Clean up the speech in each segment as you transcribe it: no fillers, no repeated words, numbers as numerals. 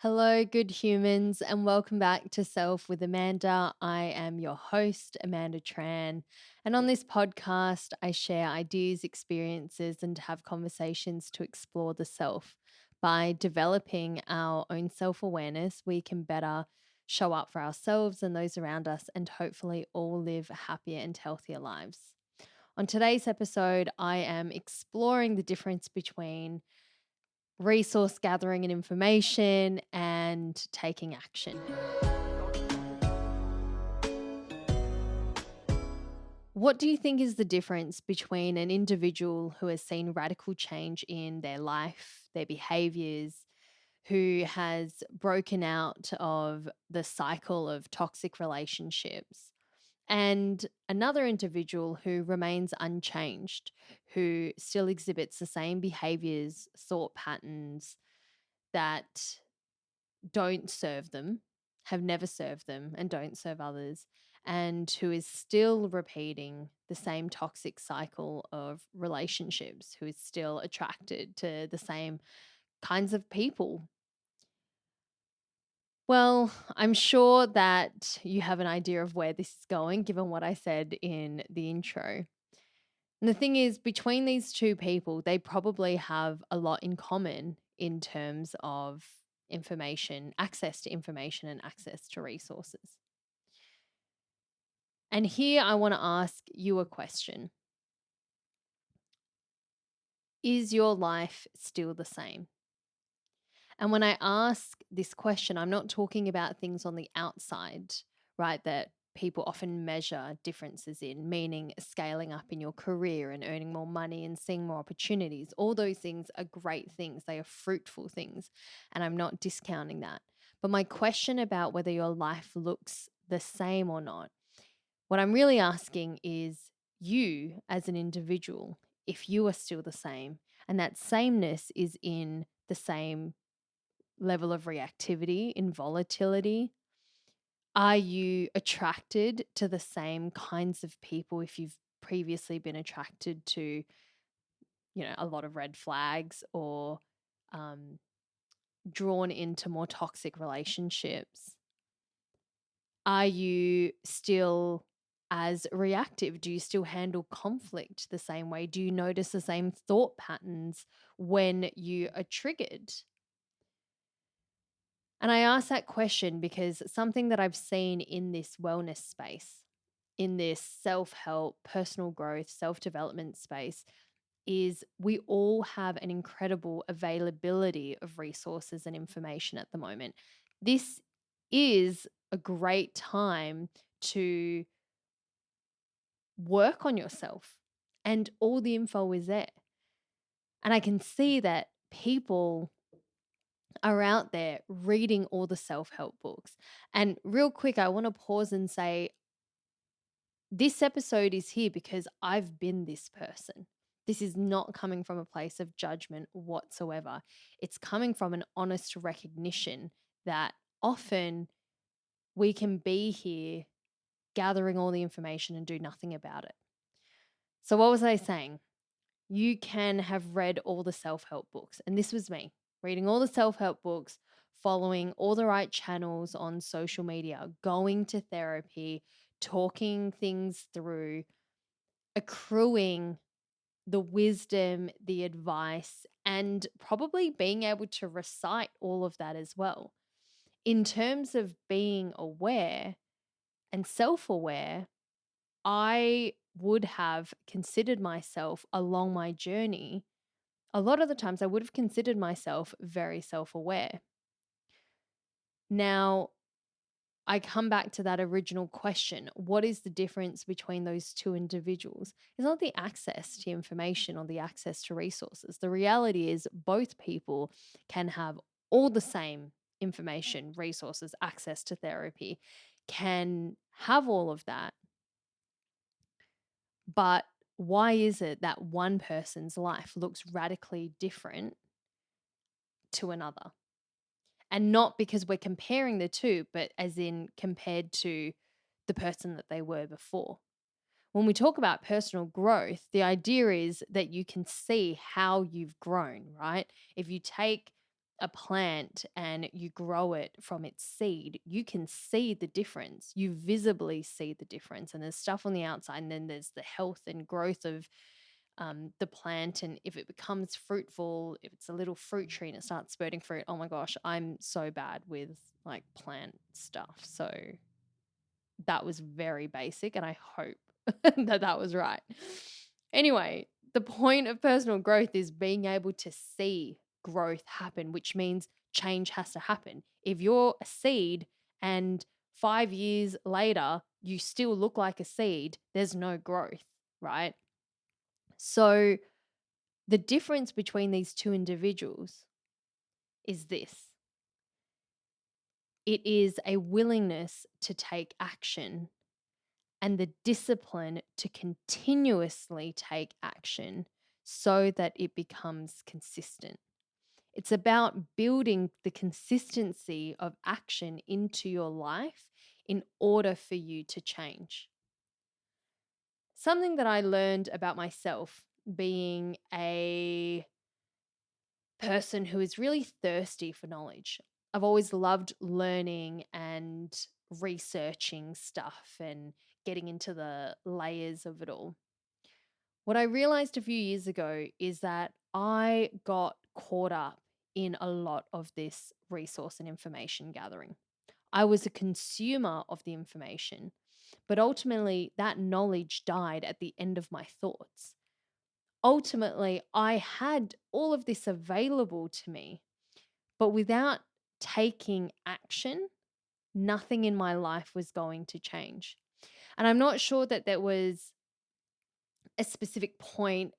Hello, good humans, and welcome back to Self with Amanda. I am your host, Amanda Tran. And on this podcast, I share ideas, experiences, and have conversations to explore the self. By developing our own self awareness, we can better show up for ourselves and those around us, and hopefully all live happier and healthier lives. On today's episode, I am exploring the difference between resource gathering and information and taking action. What do you think is the difference between an individual who has seen radical change in their life, their behaviors, who has broken out of the cycle of toxic relationships, and another individual who remains unchanged, who still exhibits the same behaviors, thought patterns that don't serve them, have never served them, and don't serve others, and who is still repeating the same toxic cycle of relationships, who is still attracted to the same kinds of people? Well, I'm sure that you have an idea of where this is going, given what I said in the intro. And the thing is, between these two people, they probably have a lot in common in terms of information, access to information, and access to resources. And here I want to ask you a question. Is your life still the same? And when I ask this question, I'm not talking about things on the outside, right? That people often measure differences in, meaning scaling up in your career and earning more money and seeing more opportunities. All those things are great things, they are fruitful things. And I'm not discounting that. But my question about whether your life looks the same or not, what I'm really asking is you as an individual, if you are still the same, and that sameness is in the same level of reactivity, in volatility? Are you attracted to the same kinds of people if you've previously been attracted to, a lot of red flags or um, drawn into more toxic relationships? Are you still as reactive? Do you still handle conflict the same way? Do you notice the same thought patterns when you are triggered? And I ask that question because something that I've seen in this wellness space, in this self help, personal growth, self development space, is we all have an incredible availability of resources and information at the moment. This is a great time to work on yourself, and all the info is there. And I can see that people are out there reading all the self help books. And real quick, I want to pause and say this episode is here because I've been this person. This is not coming from a place of judgment whatsoever. It's coming from an honest recognition that often we can be here gathering all the information and do nothing about it. So, what was I saying? You can have read all the self help books. And this was me reading all the self help books, following all the right channels on social media, going to therapy, talking things through, accruing the wisdom, the advice, and probably being able to recite all of that as well. In terms of being aware and self aware, I would have considered myself along my journey. A lot of the times I would have considered myself very self aware. Now, I come back to that original question. What is the difference between those two individuals? It's not the access to information or the access to resources. The reality is, both people can have all the same information, resources, access to therapy, can have all of that. But why is it that one person's life looks radically different to another? And not because we're comparing the two, but as in compared to the person that they were before. When we talk about personal growth, the idea is that you can see how you've grown, right? If you take a plant and you grow it from its seed, you can see the difference. You visibly see the difference. And there's stuff on the outside, and then there's the health and growth of the plant. And if it becomes fruitful, if it's a little fruit tree and it starts spurting fruit, oh my gosh, I'm so bad with like plant stuff. So that was very basic, and I hope that was right. Anyway, the point of personal growth is being able to see growth happen, which means change has to happen. If you're a seed and 5 years later you still look like a seed, there's no growth, right? So the difference between these two individuals is this: it is a willingness to take action and the discipline to continuously take action so that it becomes consistent. It's about building the consistency of action into your life in order for you to change. Something that I learned about myself, being a person who is really thirsty for knowledge. I've always loved learning and researching stuff and getting into the layers of it all. What I realized a few years ago is that I got caught up in a lot of this resource and information gathering. I was a consumer of the information, but ultimately that knowledge died at the end of my thoughts. Ultimately, I had all of this available to me, but without taking action, nothing in my life was going to change. And I'm not sure that there was a specific point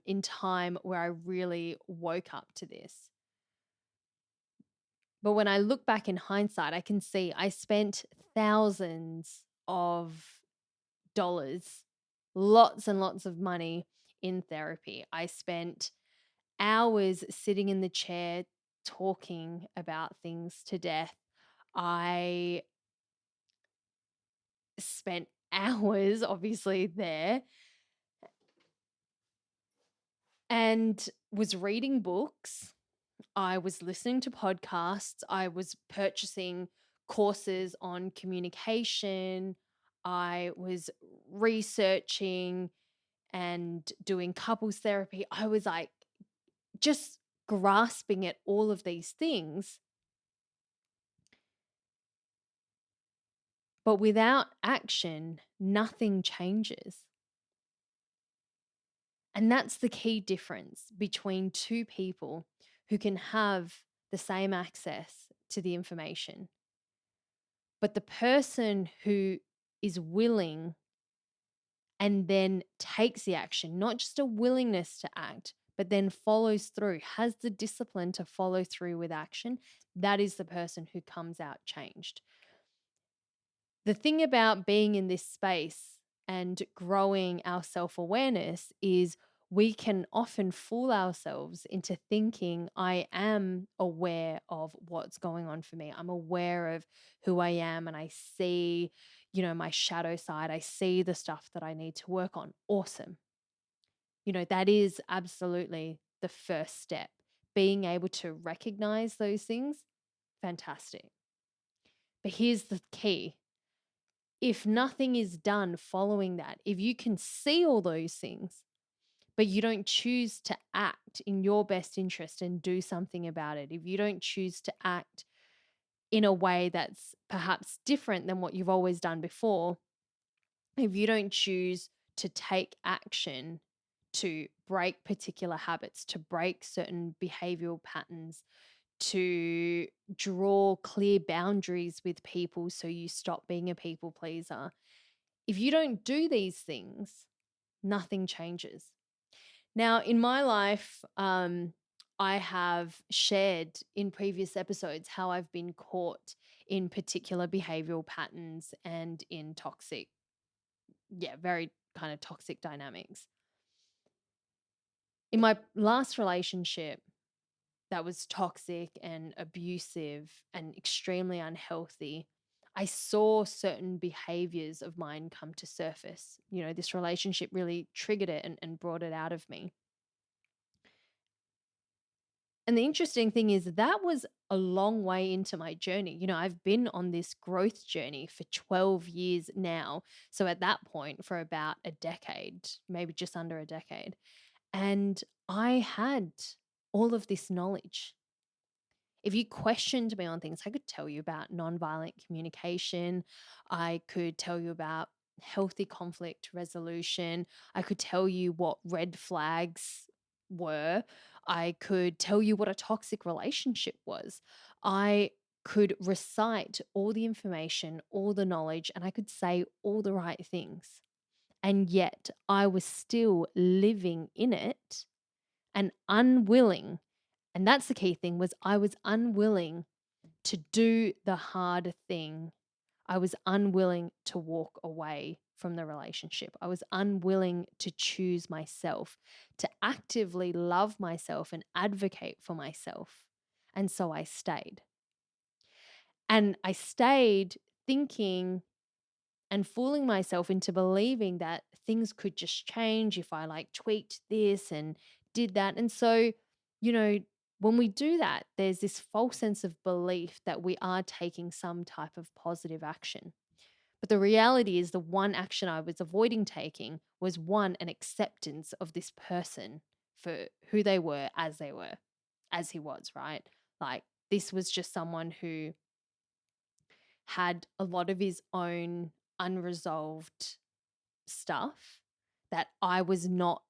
in time where I really woke up to this. But when I look back in hindsight, I can see I spent thousands of dollars, lots and lots of money in therapy. I spent hours sitting in the chair talking about things to death. I spent hours, obviously, there and was reading books. I was listening to podcasts. I was purchasing courses on communication. I was researching and doing couples therapy. I was like just grasping at all of these things. But without action, nothing changes. And that's the key difference between two people who can have the same access to the information. But the person who is willing and then takes the action, not just a willingness to act, but then follows through, has the discipline to follow through with action, that is the person who comes out changed. The thing about being in this space and growing our self-awareness is we can often fool ourselves into thinking I am aware of what's going on for me. I'm aware of who I am and I see, my shadow side. I see the stuff that I need to work on. Awesome. That is absolutely the first step. Being able to recognize those things, fantastic. But here's the key: if nothing is done following that, if you can see all those things, but you don't choose to act in your best interest and do something about it, if you don't choose to act in a way that's perhaps different than what you've always done before, if you don't choose to take action to break particular habits, to break certain behavioral patterns, to draw clear boundaries with people so you stop being a people pleaser, if you don't do these things, nothing changes. Now, in my life, I have shared in previous episodes how I've been caught in particular behavioral patterns and in very kind of toxic dynamics. In my last relationship that was toxic and abusive and extremely unhealthy, I saw certain behaviors of mine come to surface. This relationship really triggered it and brought it out of me. And the interesting thing is that was a long way into my journey. I've been on this growth journey for 12 years now. So at that point, for about a decade, maybe just under a decade. And I had all of this knowledge. If you questioned me on things, I could tell you about nonviolent communication. I could tell you about healthy conflict resolution. I could tell you what red flags were. I could tell you what a toxic relationship was. I could recite all the information, all the knowledge, and I could say all the right things. And yet I was still living in it and unwilling, and that's the key thing, was I was unwilling to do the hard thing. I was unwilling to walk away from the relationship. I was unwilling to choose myself, to actively love myself and advocate for myself. And so I stayed. And I stayed thinking and fooling myself into believing that things could just change if I like tweaked this and did that. And so, you know, when we do that, there's this false sense of belief that we are taking some type of positive action. But the reality is, the one action I was avoiding taking was one, an acceptance of this person for who they were, as he was, right? Like, this was just someone who had a lot of his own unresolved stuff, that I was not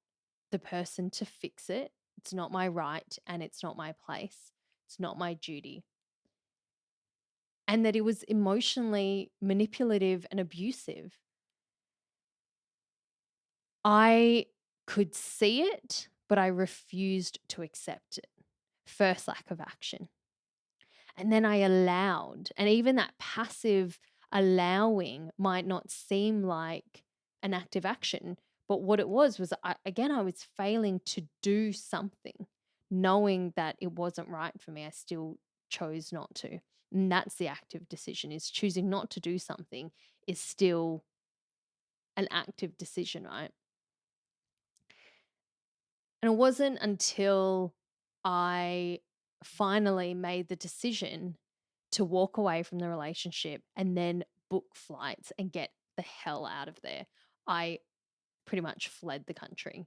the person to fix it. It's not my right and it's not my place. It's not my duty. And that it was emotionally manipulative and abusive. I could see it, but I refused to accept it. First, lack of action. And then I allowed, and even that passive allowing might not seem like an active action, but what it was I was failing to do something, knowing that it wasn't right for me. I still chose not to. And that's the active decision, is choosing not to do something is still an active decision, right? And it wasn't until I finally made the decision to walk away from the relationship and then book flights and get the hell out of there. I pretty much fled the country.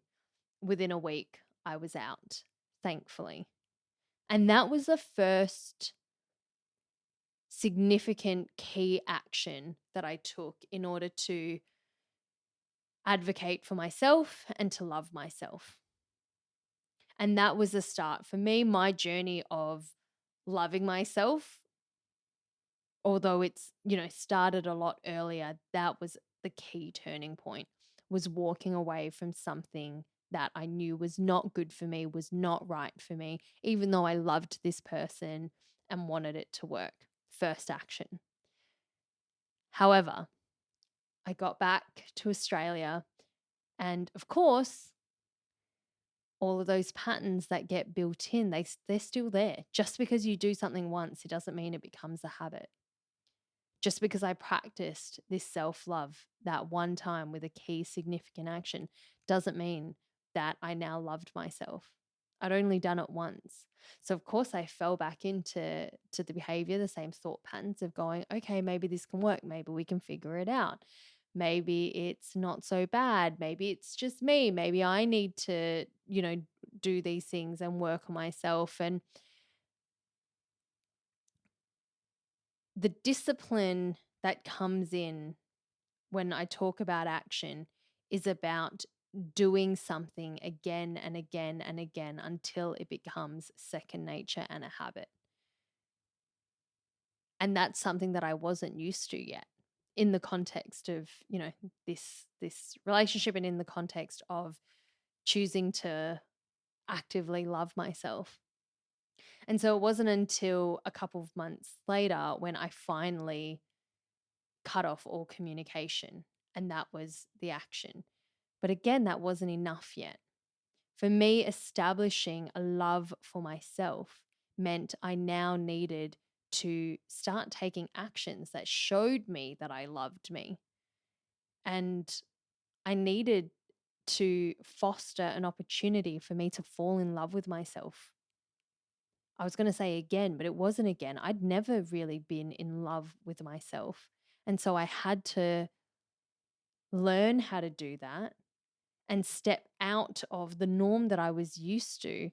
Within a week, I was out, thankfully. And that was the first significant key action that I took in order to advocate for myself and to love myself. And that was the start for me. My journey of loving myself, although it's, started a lot earlier, that was the key turning point, was walking away from something that I knew was not good for me, was not right for me, even though I loved this person and wanted it to work. First action. However, I got back to Australia, and of course, all of those patterns that get built in, they're still there. Just because you do something once, it doesn't mean it becomes a habit. Just because I practiced this self-love that one time with a key significant action doesn't mean that I now loved myself. I'd only done it once. So of course I fell back into the behavior, the same thought patterns of going, okay, maybe this can work. Maybe we can figure it out. Maybe it's not so bad. Maybe it's just me. Maybe I need to, do these things and work on myself. And the discipline that comes in when I talk about action is about doing something again and again and again until it becomes second nature and a habit. And that's something that I wasn't used to yet, in the context of, this relationship, and in the context of choosing to actively love myself. And so it wasn't until a couple of months later when I finally cut off all communication, and that was the action. But again, that wasn't enough yet. For me, establishing a love for myself meant I now needed to start taking actions that showed me that I loved me. And I needed to foster an opportunity for me to fall in love with myself. I was going to say again, but it wasn't again. I'd never really been in love with myself. And so I had to learn how to do that and step out of the norm that I was used to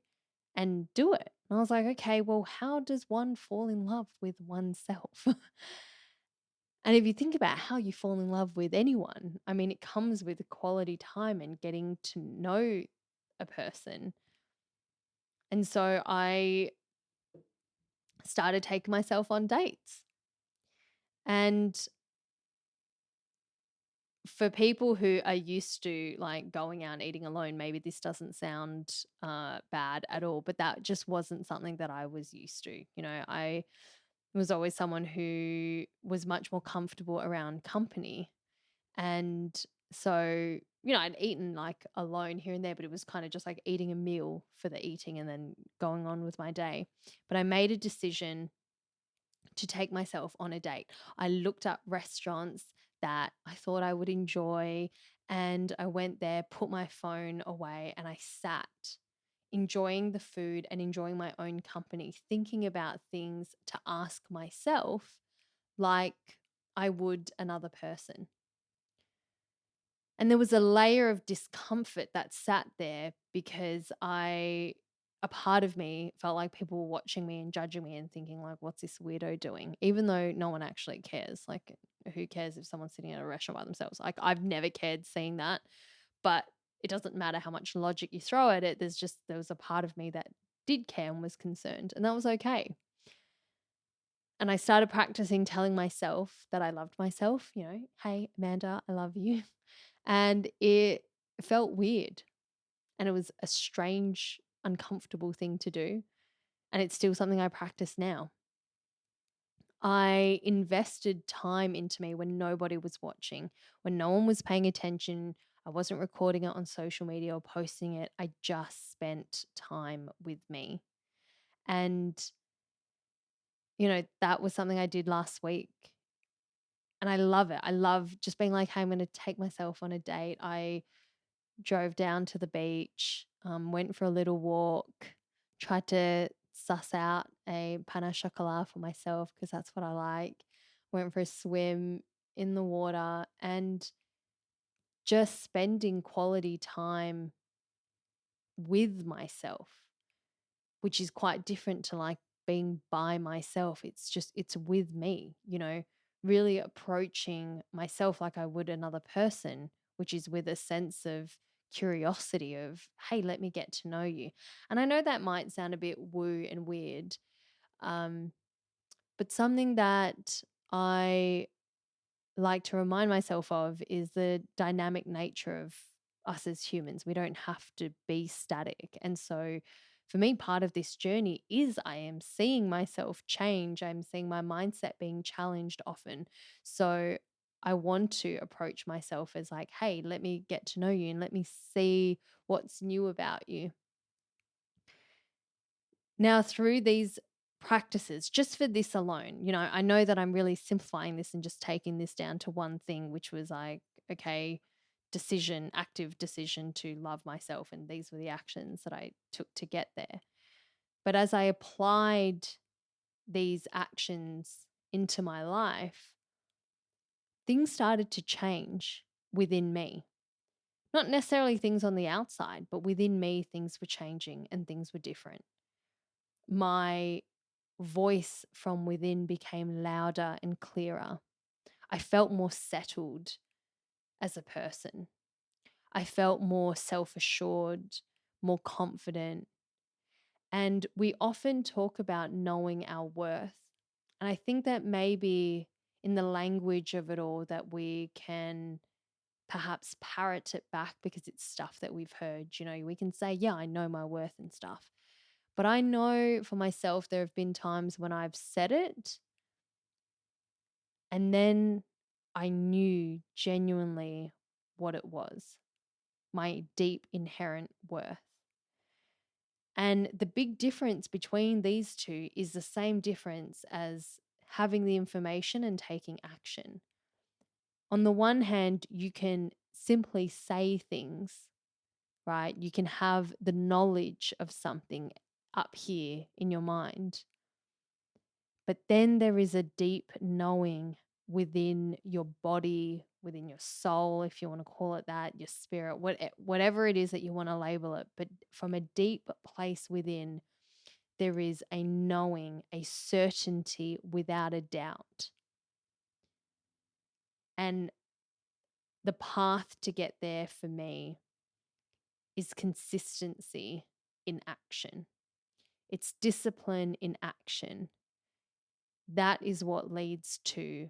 and do it. And I was like, okay, well, how does one fall in love with oneself? And if you think about how you fall in love with anyone, I mean, it comes with quality time and getting to know a person. And so I started taking myself on dates. And for people who are used to like going out and eating alone, maybe this doesn't sound bad at all, but that just wasn't something that I was used to. I was always someone who was much more comfortable around company. And so, I'd eaten like alone here and there, but it was kind of just like eating a meal for the eating and then going on with my day. But I made a decision to take myself on a date. I looked up restaurants that I thought I would enjoy, and I went there, put my phone away, and I sat enjoying the food and enjoying my own company, thinking about things to ask myself like I would another person. And there was a layer of discomfort that sat there because a part of me felt like people were watching me and judging me and thinking like, what's this weirdo doing? Even though no one actually cares. Like, who cares if someone's sitting at a restaurant by themselves? Like, I've never cared seeing that, but it doesn't matter how much logic you throw at it. There was a part of me that did care and was concerned, and that was okay. And I started practicing telling myself that I loved myself, hey, Amanda, I love you. And it felt weird. And it was a strange, uncomfortable thing to do. And it's still something I practice now. I invested time into me when nobody was watching, when no one was paying attention. I wasn't recording it on social media or posting it. I just spent time with me. And, that was something I did last week. And I love it. I love just being like, hey, I'm going to take myself on a date. I drove down to the beach, went for a little walk, tried to suss out a pain au chocolat for myself because that's what I like. Went for a swim in the water and just spending quality time with myself, which is quite different to like being by myself. It's with me, really approaching myself like I would another person, which is with a sense of curiosity of, hey, let me get to know you. And I know that might sound a bit woo and weird, but something that I like to remind myself of is the dynamic nature of us as humans. We don't have to be static. And so for me, part of this journey is I am seeing myself change. I'm seeing my mindset being challenged often. So I want to approach myself as like, hey, let me get to know you and let me see what's new about you. Now, through these practices, just for this alone, I know that I'm really simplifying this and just taking this down to one thing, which was like, okay, active decision to love myself. And these were the actions that I took to get there. But as I applied these actions into my life, things started to change within me. Not necessarily things on the outside, but within me, things were changing and things were different. My voice from within became louder and clearer. I felt more settled as a person. I felt more self assured, more confident. And we often talk about knowing our worth. And I think that maybe in the language of it all, that we can perhaps parrot it back because it's stuff that we've heard. We can say, yeah, I know my worth and stuff. But I know for myself, there have been times when I've said it and then I knew genuinely what it was, my deep inherent worth. And the big difference between these two is the same difference as having the information and taking action. On the one hand, you can simply say things, right? You can have the knowledge of something up here in your mind. But then there is a deep knowing within your body, within your soul, if you want to call it that, your spirit, whatever it is that you want to label it. But from a deep place within, there is a knowing, a certainty without a doubt. And the path to get there for me is consistency in action. It's discipline in action. That is what leads to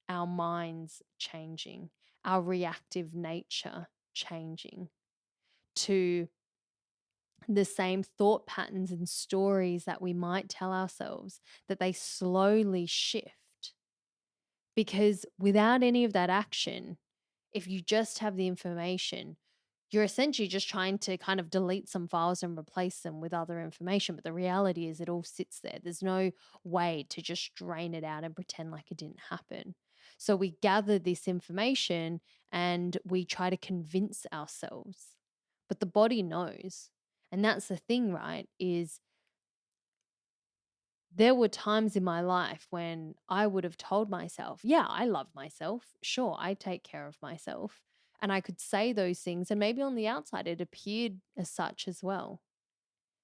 our minds changing, our reactive nature changing, to the same thought patterns and stories that we might tell ourselves, that they slowly shift. Because without any of that action, if you just have the information, you're essentially just trying to kind of delete some files and replace them with other information. But the reality is it all sits there. There's no way to just drain it out and pretend like it didn't happen. So we gather this information and we try to convince ourselves. But the body knows. And that's the thing, right? Is there were times in my life when I would have told myself, yeah, I love myself. Sure, I take care of myself. And I could say those things. And maybe on the outside, it appeared as such as well.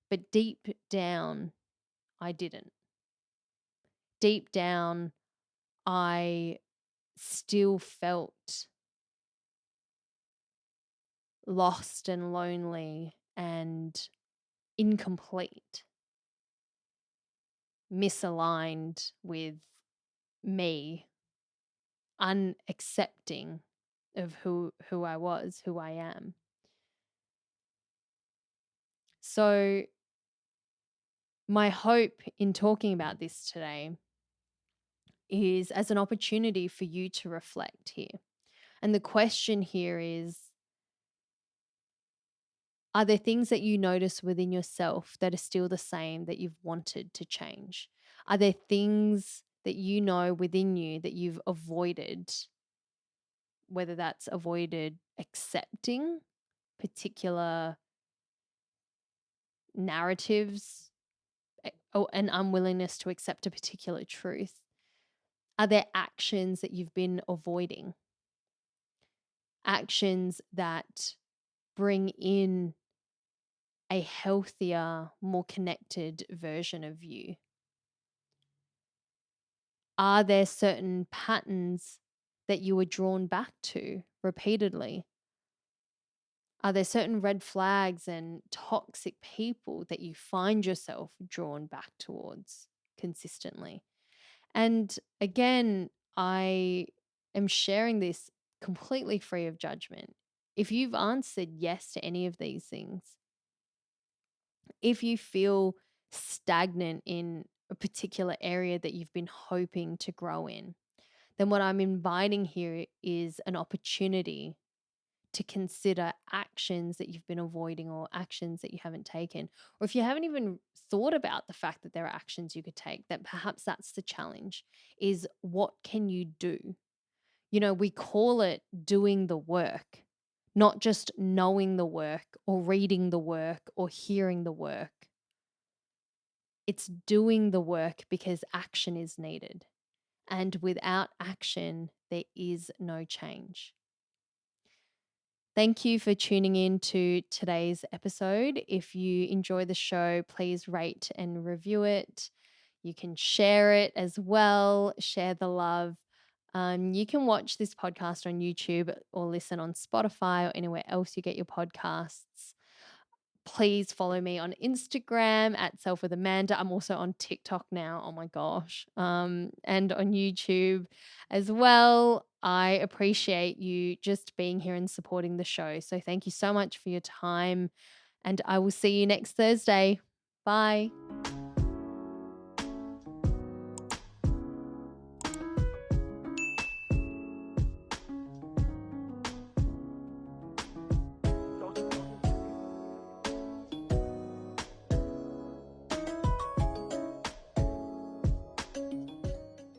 But deep down, I didn't. Deep down, I still felt lost and lonely and incomplete, misaligned with me, unaccepting of who I was, who I am. So my hope in talking about this today is as an opportunity for you to reflect here. And the question here is, are there things that you notice within yourself that are still the same that you've wanted to change? Are there things that you know within you that you've avoided, whether that's avoided accepting particular narratives or an unwillingness to accept a particular truth? Are there actions that you've been avoiding? Actions that bring in a healthier, more connected version of you? Are there certain patterns that you were drawn back to repeatedly? Are there certain red flags and toxic people that you find yourself drawn back towards consistently? And again, I am sharing this completely free of judgment. If you've answered yes to any of these things, if you feel stagnant in a particular area that you've been hoping to grow in, then what I'm inviting here is an opportunity to consider actions that you've been avoiding or actions that you haven't taken. Or if you haven't even thought about the fact that there are actions you could take, that perhaps that's the challenge, is what can you do? You know, we call it doing the work, not just knowing the work or reading the work or hearing the work. It's doing the work because action is needed. And without action, there is no change. Thank you for tuning in to today's episode. If you enjoy the show, please rate and review it. You can share it as well, share the love. You can watch this podcast on YouTube or listen on Spotify or anywhere else you get your podcasts. Please follow me on Instagram at Self with Amanda. I'm also on TikTok now. Oh my gosh. And on YouTube as well. I appreciate you just being here and supporting the show. So thank you so much for your time. And I will see you next Thursday. Bye.